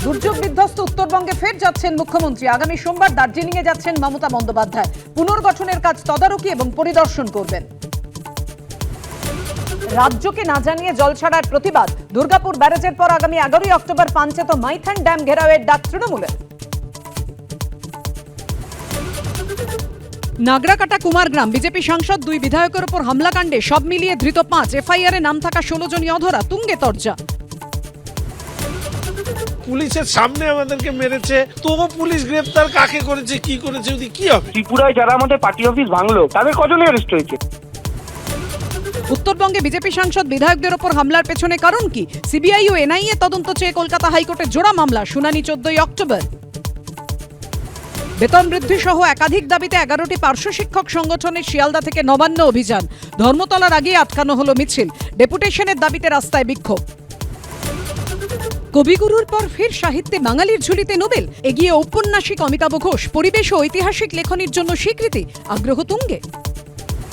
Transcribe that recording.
দুর্যোগ বিধ্বস্ত উত্তরবঙ্গে ফের যাচ্ছেন মুখ্যমন্ত্রী। আগামী সোমবার দার্জিলিংয়ে যাচ্ছেন মমতা বন্দ্যোপাধ্যায়। পুনর্গঠনের কাজ তদারকি এবং পরিদর্শন করবেন। রাজ্যকে না জানিয়ে জল ছাড়ার প্রতিবাদ। দুর্গাপুর ব্যারেজের পর আগামী 11ই অক্টোবর পাঞ্চেত মাইথন ড্যাম ঘেরাওয়ের ডাক তৃণমূলের। নাগরাকাটা কুমারগ্রাম বিজেপি সাংসদ 2 বিধায়কের উপর হামলাকাণ্ডে সব মিলিয়ে ধৃত 5, এফআইআরে নাম থাকা 16 জনই অধরা, তুঙ্গে তরজা। পুলিশের সামনে আমাদেরকে মেরেছে, তবু পুলিশ গ্রেফতার কাকে করেছে, কি করেছে, কি হবে? ত্রিপুরায় যারা আমাদের পার্টি অফিস ভাঙলো তাদের কজনই অ্যারেস্ট হয়েছে? উত্তরবঙ্গে বিজেপি সাংসদ বিধায়কদের উপর হামলার পেছনে কারণ কি? সিবিআই ও এনআইএ তদন্ত চেয়ে কলকাতা হাইকোর্টে জোড়া মামলা, শুনানি 14ই অক্টোবর। বেতন বৃদ্ধি সহ একাধিক দাবিতে 11টি পার্শ্ব শিক্ষক সংগঠনের শিয়ালদা থেকে নবান্ন অভিযান। ধর্মতলার আগে আটকানো হলো মিছিল। ডেপুটেশনের দাবিতে রাস্তায় বিক্ষোভ। কবিগুরুর পর ফের সাহিত্যে বাঙালির ঝুলিতে নোবেল, এগিয়ে ঔপন্যাসিক অমিতাভ ঘোষ। পরিবেশ ও ঐতিহাসিক লেখনীর জন্য স্বীকৃতি, আগ্রহ তুঙ্গে।